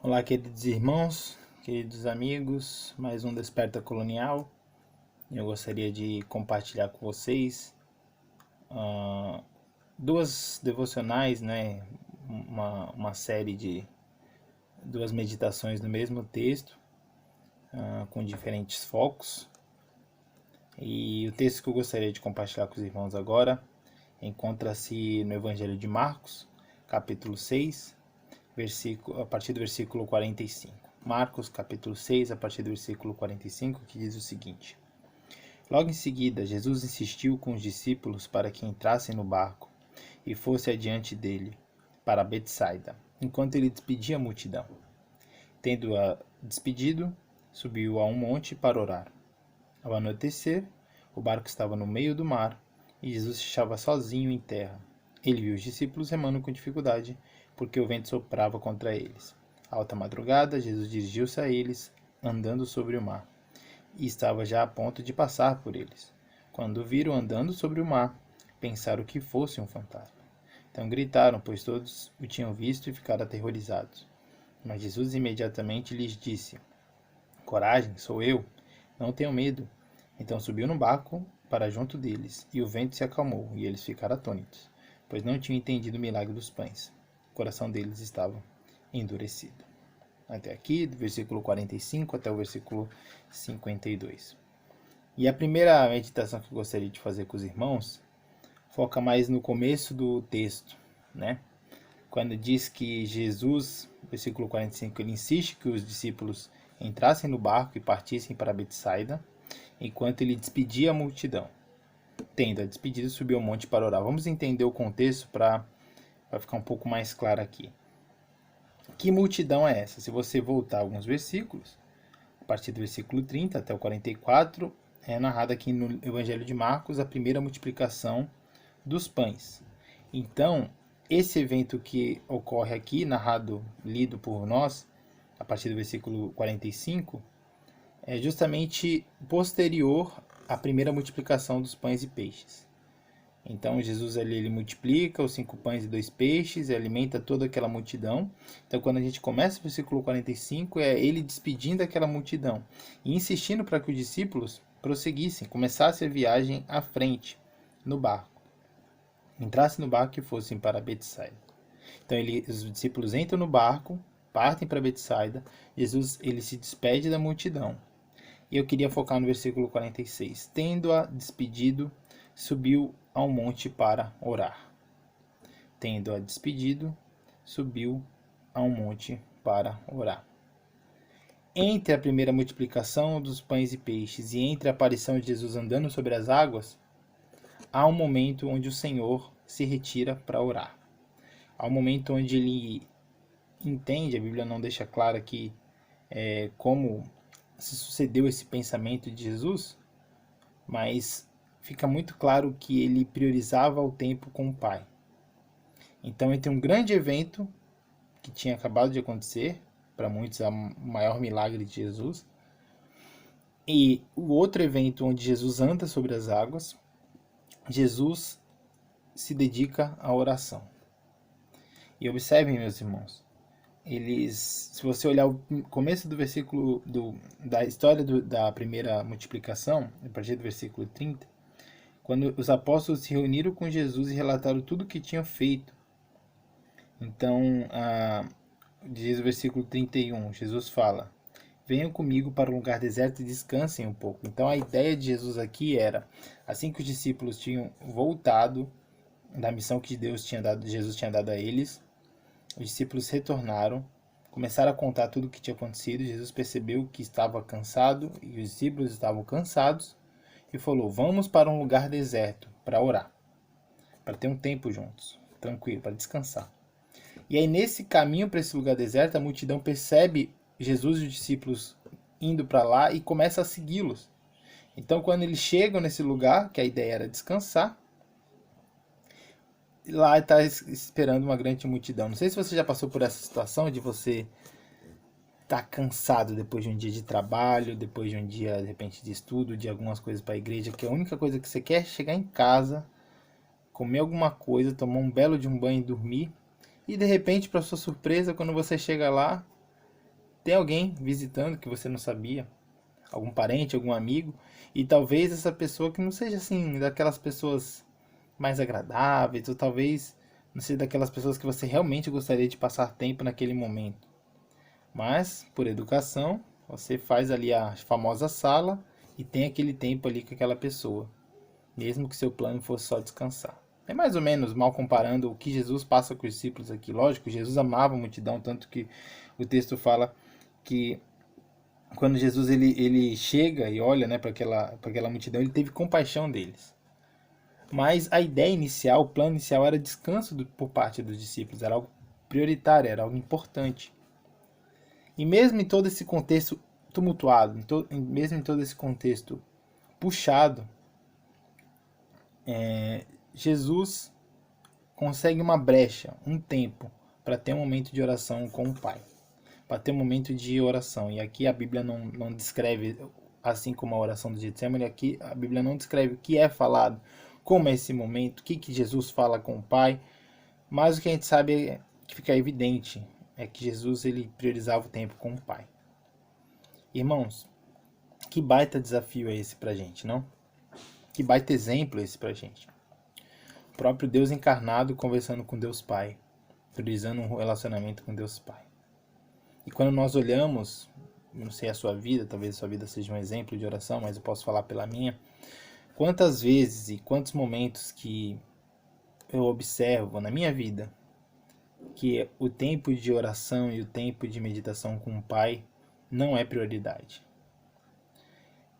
Olá, queridos irmãos, queridos amigos, mais um Desperta Colonial. Eu gostaria de compartilhar com vocês duas devocionais, né? Uma série de duas meditações no mesmo texto, com diferentes focos. E o texto que eu gostaria de compartilhar com os irmãos agora encontra-se no Evangelho de Marcos, capítulo 6, a partir do versículo 45. Marcos, capítulo 6, a partir do versículo 45, que diz o seguinte: Logo em seguida, Jesus insistiu com os discípulos para que entrassem no barco e fosse adiante dele, para Betsaida, enquanto ele despedia a multidão. Tendo-a despedido, subiu a um monte para orar. Ao anoitecer, o barco estava no meio do mar e Jesus estava sozinho em terra. Ele viu os discípulos remando com dificuldade, porque o vento soprava contra eles. À alta madrugada, Jesus dirigiu-se a eles, andando sobre o mar, e estava já a ponto de passar por eles. Quando o viram andando sobre o mar, pensaram que fosse um fantasma. Então gritaram, pois todos o tinham visto e ficaram aterrorizados. Mas Jesus imediatamente lhes disse: Coragem, sou eu, não tenham medo. Então subiu no barco para junto deles, e o vento se acalmou, e eles ficaram atônitos, pois não tinham entendido o milagre dos pães. O coração deles estava endurecido. Até aqui, do versículo 45 até o versículo 52. E a primeira meditação que eu gostaria de fazer com os irmãos foca mais no começo do texto, né? Quando diz que Jesus, versículo 45, ele insiste que os discípulos entrassem no barco e partissem para Betsaida, enquanto ele despedia a multidão. Tendo a despedida, subiu ao monte para orar. Vamos entender o contexto para ficar um pouco mais claro aqui. Que multidão é essa? Se você voltar alguns versículos, a partir do versículo 30 até o 44, é narrado aqui no Evangelho de Marcos a primeira multiplicação dos pães. Então, esse evento que ocorre aqui, narrado, lido por nós, a partir do versículo 45, é justamente posterior à primeira multiplicação dos pães e peixes. Então Jesus ali, ele multiplica os 5 pães e 2 peixes e alimenta toda aquela multidão. Então quando a gente começa o versículo 45, é ele despedindo aquela multidão e insistindo para que os discípulos prosseguissem, começassem a viagem à frente, no barco. Entrassem no barco e fossem para Betsaida. Então os discípulos entram no barco, partem para Betsaida, Jesus ele se despede da multidão. E eu queria focar no versículo 46. Tendo-a despedido, subiu ao monte para orar. Tendo-a despedido, subiu ao monte para orar. Entre a primeira multiplicação dos pães e peixes e entre a aparição de Jesus andando sobre as águas, há um momento onde o Senhor se retira para orar. Há um momento onde ele entende, a Bíblia não deixa claro aqui como se sucedeu esse pensamento de Jesus, mas fica muito claro que ele priorizava o tempo com o Pai. Então, entre um grande evento que tinha acabado de acontecer, para muitos é o maior milagre de Jesus, e o outro evento onde Jesus anda sobre as águas, Jesus se dedica à oração. E observem, meus irmãos, se você olhar o começo do versículo da história da primeira multiplicação, a partir do versículo 30, quando os apóstolos se reuniram com Jesus e relataram tudo o que tinham feito. Então, diz o versículo 31, Jesus fala: venham comigo para um lugar deserto e descansem um pouco. Então a ideia de Jesus aqui era, assim que os discípulos tinham voltado da missão que Jesus tinha dado a eles, os discípulos retornaram, começaram a contar tudo o que tinha acontecido. Jesus percebeu que estava cansado e os discípulos estavam cansados e falou: vamos para um lugar deserto para orar, para ter um tempo juntos, tranquilo, para descansar. E aí nesse caminho para esse lugar deserto, a multidão percebe Jesus e os discípulos indo para lá e começa a segui-los. Então quando eles chegam nesse lugar, que a ideia era descansar, lá está esperando uma grande multidão. Não sei se você já passou por essa situação de você estar cansado depois de um dia de trabalho, depois de um dia, de repente, de estudo, de algumas coisas para a igreja, que a única coisa que você quer é chegar em casa, comer alguma coisa, tomar um belo de um banho e dormir. E de repente, para sua surpresa, quando você chega lá, ter alguém visitando que você não sabia, algum parente, algum amigo, e talvez essa pessoa que não seja assim, daquelas pessoas mais agradáveis, ou talvez não seja daquelas pessoas que você realmente gostaria de passar tempo naquele momento. Mas, por educação, você faz ali a famosa sala e tem aquele tempo ali com aquela pessoa, mesmo que seu plano fosse só descansar. É mais ou menos mal comparando o que Jesus passa com os discípulos aqui. Lógico, Jesus amava a multidão, tanto que o texto fala que quando Jesus ele chega e olha, né, para aquela multidão, ele teve compaixão deles. Mas a ideia inicial, o plano inicial era descanso por parte dos discípulos, era algo prioritário, era algo importante. E mesmo em todo esse contexto tumultuado, mesmo em todo esse contexto puxado, Jesus consegue uma brecha, um tempo, para ter um momento de oração com o Pai, para ter um momento de oração. E aqui a Bíblia não descreve, assim como a oração do Getsemane, aqui a Bíblia não descreve o que é falado, como é esse momento, o que Jesus fala com o Pai, mas o que a gente sabe é que fica evidente é que Jesus ele priorizava o tempo com o Pai. Irmãos, que baita desafio é esse pra gente, não? Que baita exemplo é esse pra gente. O próprio Deus encarnado conversando com Deus Pai, priorizando um relacionamento com Deus Pai. E quando nós olhamos, não sei a sua vida, talvez a sua vida seja um exemplo de oração, mas eu posso falar pela minha, quantas vezes e quantos momentos que eu observo na minha vida que o tempo de oração e o tempo de meditação com o Pai não é prioridade.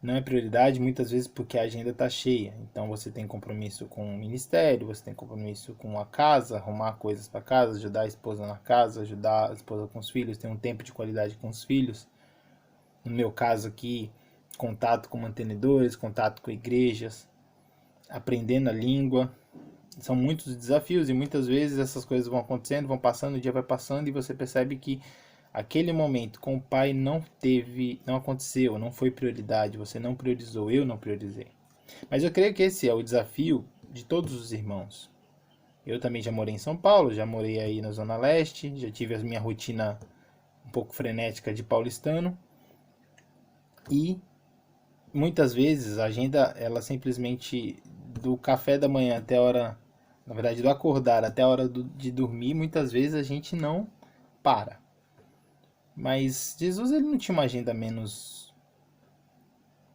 Não é prioridade muitas vezes porque a agenda está cheia. Então você tem compromisso com o ministério, você tem compromisso com a casa, arrumar coisas para casa, ajudar a esposa na casa, ajudar a esposa com os filhos, ter um tempo de qualidade com os filhos. No meu caso aqui, contato com mantenedores, contato com igrejas, aprendendo a língua. São muitos desafios e muitas vezes essas coisas vão acontecendo, vão passando, o dia vai passando e você percebe que aquele momento com o Pai não aconteceu, não foi prioridade, você não priorizou, eu não priorizei. Mas eu creio que esse é o desafio de todos os irmãos. Eu também já morei em São Paulo, já morei aí na Zona Leste, já tive a minha rotina um pouco frenética de paulistano e muitas vezes a agenda, ela simplesmente do café da manhã até a hora, na verdade do acordar até a hora de dormir, muitas vezes a gente não para. Mas Jesus ele não tinha uma agenda menos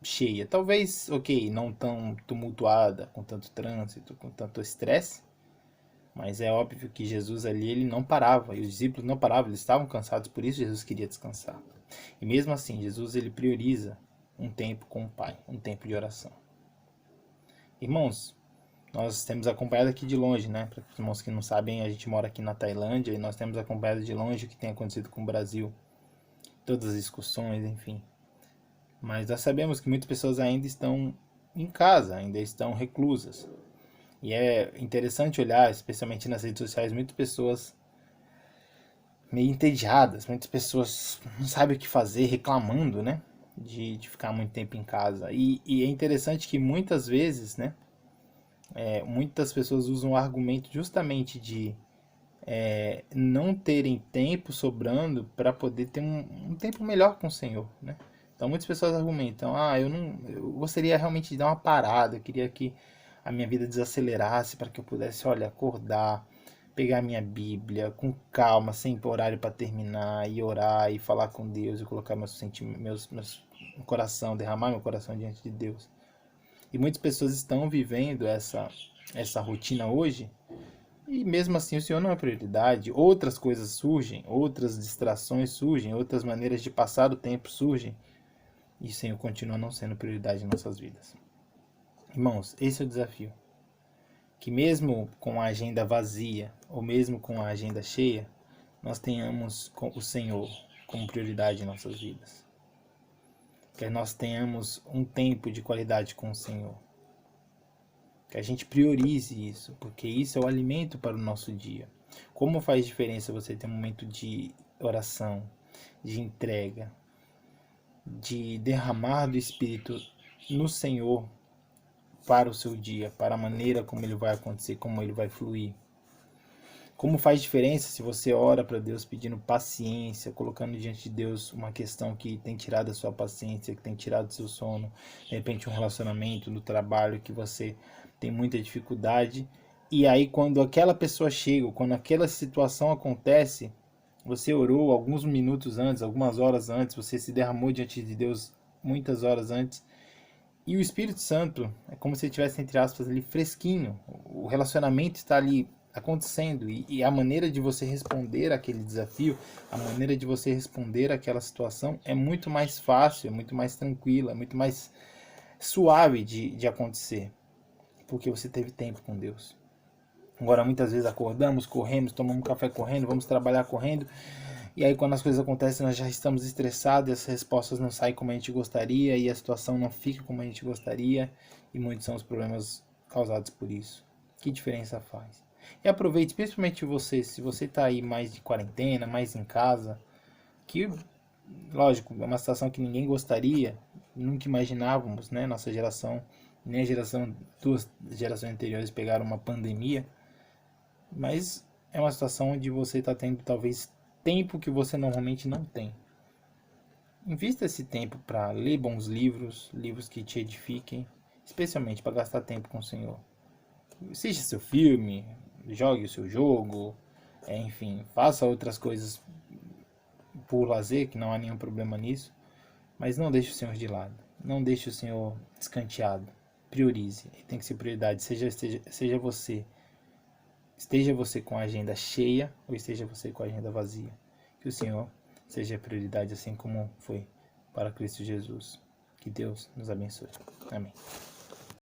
cheia. Talvez, ok, não tão tumultuada, com tanto trânsito, com tanto estresse. Mas é óbvio que Jesus ali ele não parava. E os discípulos não paravam, eles estavam cansados. Por isso Jesus queria descansar. E mesmo assim, Jesus ele prioriza um tempo com o Pai. Um tempo de oração. Irmãos, nós temos acompanhado aqui de longe, né? Para os irmãos que não sabem, a gente mora aqui na Tailândia. E nós temos acompanhado de longe o que tem acontecido com o Brasil. Todas as discussões, enfim. Mas nós sabemos que muitas pessoas ainda estão em casa, ainda estão reclusas. E é interessante olhar, especialmente nas redes sociais, muitas pessoas meio entediadas, muitas pessoas não sabem o que fazer, reclamando, né? De ficar muito tempo em casa. E é interessante que muitas vezes, né? Muitas pessoas usam o argumento justamente de não terem tempo sobrando para poder ter um tempo melhor com o Senhor, né? Então muitas pessoas argumentam, eu gostaria realmente de dar uma parada, eu queria que a minha vida desacelerasse para que eu pudesse, olha, acordar, pegar minha Bíblia com calma, sem horário para terminar, e orar, e falar com Deus, e colocar meus sentimentos, meu coração, derramar meu coração diante de Deus. E muitas pessoas estão vivendo essa rotina hoje, e mesmo assim o Senhor não é prioridade. Outras coisas surgem, outras distrações surgem, outras maneiras de passar o tempo surgem. E o Senhor continua não sendo prioridade em nossas vidas. Irmãos, esse é o desafio. Que mesmo com a agenda vazia, ou mesmo com a agenda cheia, nós tenhamos o Senhor como prioridade em nossas vidas. Que nós tenhamos um tempo de qualidade com o Senhor. Que a gente priorize isso, porque isso é o alimento para o nosso dia. Como faz diferença você ter um momento de oração, de entrega, de derramar do Espírito no Senhor para o seu dia, para a maneira como ele vai acontecer, como ele vai fluir. Como faz diferença se você ora para Deus pedindo paciência, colocando diante de Deus uma questão que tem tirado a sua paciência, que tem tirado o seu sono, de repente um relacionamento no trabalho que você tem muita dificuldade. E aí quando aquela pessoa chega, quando aquela situação acontece, você orou alguns minutos antes, algumas horas antes, você se derramou diante de Deus muitas horas antes. E o Espírito Santo é como se ele estivesse, entre aspas, ali fresquinho. O relacionamento está ali acontecendo. E a maneira de você responder aquele desafio, a maneira de você responder aquela situação é muito mais fácil, é muito mais tranquila, é muito mais suave de acontecer. Porque você teve tempo com Deus. Agora, muitas vezes acordamos, corremos, tomamos um café correndo, vamos trabalhar correndo. E aí quando as coisas acontecem nós já estamos estressados, as respostas não saem como a gente gostaria e a situação não fica como a gente gostaria e muitos são os problemas causados por isso. Que diferença faz? E aproveite, principalmente você, se você está aí mais de quarentena, mais em casa, que lógico, é uma situação que ninguém gostaria, nunca imaginávamos, né? Nossa geração, nem a geração, duas gerações anteriores pegaram uma pandemia, mas é uma situação onde você está tendo talvez tempo que você normalmente não tem. Invista esse tempo para ler bons livros, livros que te edifiquem, especialmente para gastar tempo com o Senhor. Assista seu filme, jogue o seu jogo, enfim, faça outras coisas por lazer, que não há nenhum problema nisso, mas não deixe o Senhor de lado, não deixe o Senhor escanteado. Priorize, ele tem que ser prioridade, seja você. Esteja você com a agenda cheia ou esteja você com a agenda vazia. Que o Senhor seja a prioridade assim como foi para Cristo Jesus. Que Deus nos abençoe. Amém.